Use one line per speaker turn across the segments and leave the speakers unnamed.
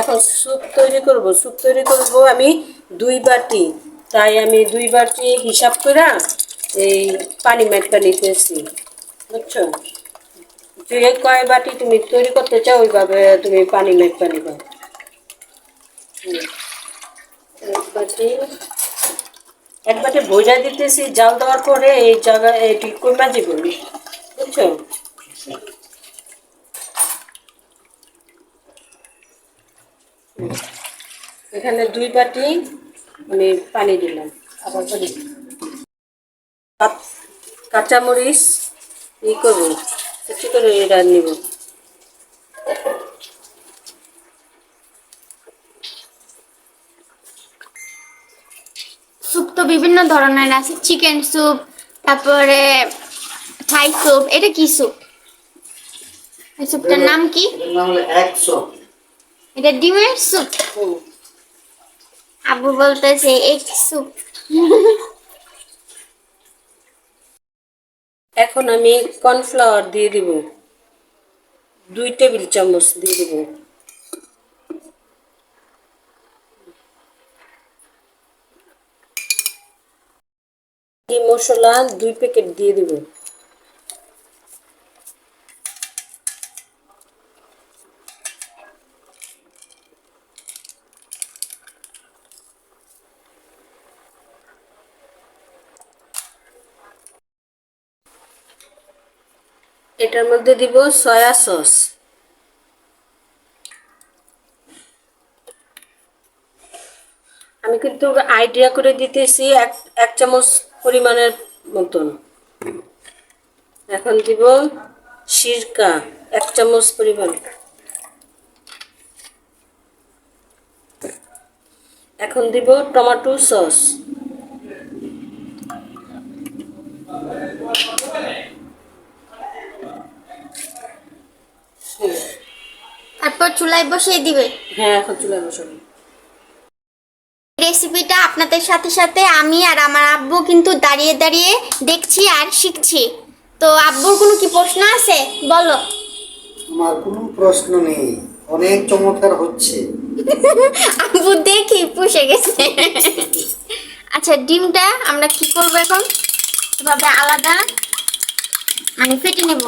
এখন স্যুপ তৈরি করব আমি 2 বাটি। তাই আমি 2 বাটি হিসাব করে এই পানি মেপে নিতেছি, বুঝছো? যে কয় বাটি তুমি তৈরি করতে চাও ওইভাবে তুমি পানি মেপে নিবা। 1 বাটি, 1 বাটি ভোজা দিতেছি, জাল দেওয়ার পরে এই জায়গায় এটি কমা যাবে, বুঝছো? এখানে 2 বাটি আমি পানি দিলাম। আবার পানি কাঁচামরিচ করবো, কুচি করে এটা নিব।
স্যুপ তো বিভিন্ন ধরনের আছে, চিকেন স্যুপ, তারপরে থাই স্যুপ। এটা কি স্যুপ? এই স্যুপটার নাম কি?
নাম হলো এক স্যুপ।
এটা ডিমের স্যুপ। আব্বু বলতেছে এক স্যুপ।
এখন আমি কর্নফ্লাওয়ার দিয়ে দিব, 2 টেবিল চামচ দিয়ে দিব। এই মশলা 2 প্যাকেট দিয়ে দিব। এটার মধ্যে দিব সয়া সস। আমি কিন্তু আইডিয়া করে দিতেছি, এক চামচ পরিমাণের মতন। এখন দিব সিরকা 1 চামচ পরিমাণ। এখন দিব টমেটো সস।
তারপর চুলায় বসিয়ে দিবে।
হ্যাঁ, এখন চুলায় বসাবো।
রেসিপিটা আপনাদের সাথে সাথে আমি আর আমার আব্বু কিন্তু দাঁড়িয়ে দাঁড়িয়ে দেখছি আর শিখছি। তো আব্বুর কোনো কি প্রশ্ন আছে? বলো।
আমার কোনো প্রশ্ন নেই, অনেক চমৎকার হচ্ছে।
আব্বু দেখি পুষে গেছে। আচ্ছা, ডিমটা আমরা কি করবো এখন? এভাবে আলাদা মানে ফেটে নেব।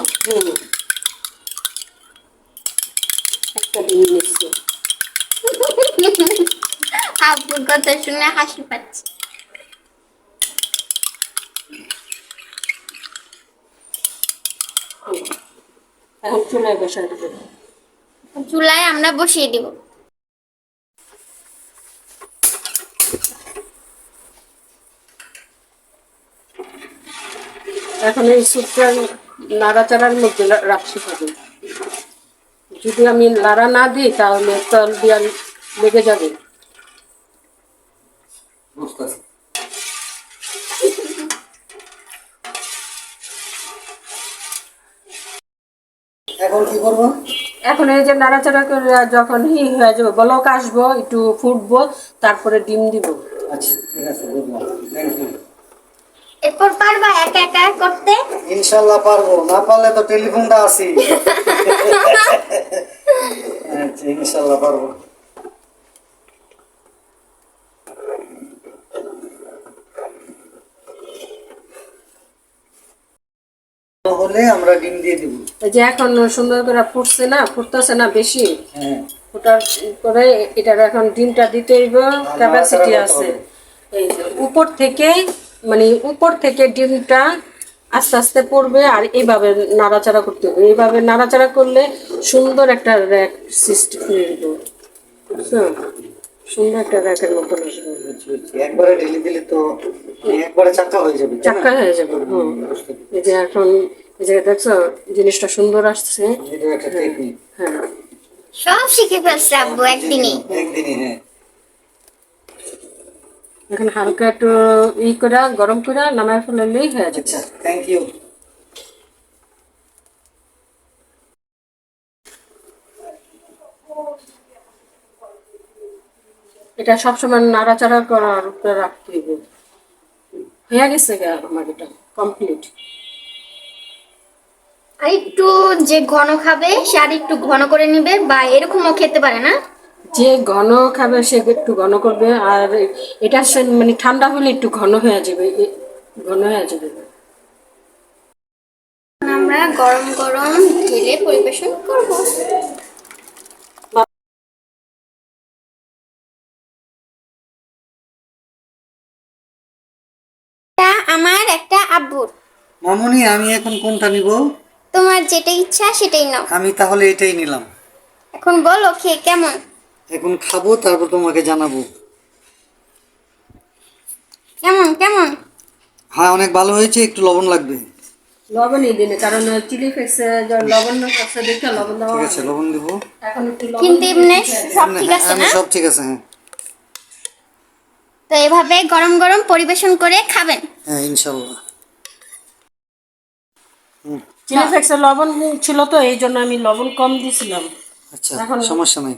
একটা ডিম নিচ্ছি।
আব্বুর কথা শুনে হাসি পাচ্ছে।
এখন চুলায় বসাই দেবো।
চুলায় আমরা বসিয়ে দিব।
এখন এই স্যুপটা নাড়াচাড়ার মধ্যে রাখতে হবে। যদি আমি নাড়া না দিই তাহলে তল দিয়ে লেগে যাবে।
বুঝতেছি। এখন কি করবো?
এখন এই যে নাড়াচাড়া করে যখন হয়ে যাবে, বলক আসবো, একটু ফুটবো, তারপরে ডিম দিব।
আচ্ছা, ঠিক আছে, বুঝলাম। Thank you.
এরপর পারবা একা একা করতে?
ইনশাল্লাহ পারবো, না পারলে তো টেলিফোনটা আছে। আচ্ছা, ইনশাল্লাহ পারবো। হলে আমরা ডিম দিয়ে দিব।
এই যে এখন সুন্দর করে ফুটতেছে না বেশি।
হ্যাঁ,
ফুটার পরে এটার এখন ডিমটা দিতে হইব, ক্যাপাসিটি আছে। এই যে উপর থেকে ডিমটা আস্তে আস্তে পড়বে, আর এইভাবে নাড়াচাড়া করতে হবে। এইভাবে নাড়াচাড়া করলে সুন্দর একটা র্যাক সৃষ্টি হয়ে যাবে, বুঝছো? সুন্দর একটা র্যাকের মতন আসবে।
একবারে ঢেলে দিলে তো একবারে চাক্কা হয়ে যাবে।
চাক্কা হয়ে যাবে। এই যে এখন এই যে দেখছো জিনিসটা সুন্দর আসছে।
এটা একটা টেকনিক।
হ্যাঁ,
সব শিখে ফেলছে আব্বু একদিনই।
একদিনই, হ্যাঁ।
এখন হালকা একটু করে গরম করে নামায় ফেললেই হয়ে যাবে।
আচ্ছা, থ্যাংক ইউ।
এটা সবসময় নাড়াচাড়া করার উপরে রাখতে হবে। হয়ে গেছে আমার এটা কমপ্লিট।
আর একটু যে ঘন খাবে সে আর একটু ঘন করে নিবে, বা এরকমও খেতে পারে না?
যে ঘন খাবে সে একটু ঘন করবে, আর এটা মানে ঠান্ডা হলে একটু ঘন হয়ে যাবে, ঘন হয়ে যাবে।
আমরা গরম গরম ঢেলে পরিবেশন করব। এটা আমার একটা আব্বুর।
মামুনি, আমি এখন কোনটা নিব?
তোমার যেটা ইচ্ছা সেটাই নাও।
আমি তাহলে এটাই নিলাম।
এখন বলো খেয়ে কেমন।
এখন খাবো, তারপর তোমাকে জানাবো।
কেমন কেমন?
হ্যাঁ, অনেক ভালো হয়েছে, একটু লবণ লাগবে।
লবণই দিনে, কারণ চিলি ফ্লেক্সে লবণ আছে দেখে লবণ দেওয়া
ঠিক আছে,
হবে।
লবণ দিব।
এখন একটু লবণ
কিন্তু এমনি সব ঠিক
হ্যাঁ,
আছে
আমি
না?
সব ঠিক আছে, হ্যাঁ।
তো এভাবে গরম গরম পরিবেশন করে খাবেন।
হ্যাঁ, ইনশাল্লাহ।
চিলি ফ্লেক্সে লবণ ছিল তো এই জন্য আমি লবণ কম দিয়েছিলাম।
আচ্ছা,
এখন-
সমস্যা নাই।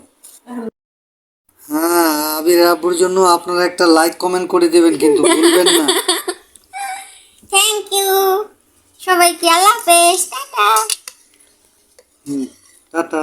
হ্যাঁ, আবির আব্বুর জন্য আপনারা একটা লাইক কমেন্ট করে দেবেন, কিন্তু ভুলবেন না।
থ্যাংক ইউ সবাইকে, আল্লাহ হাফেজ, টাটা।
টাটা।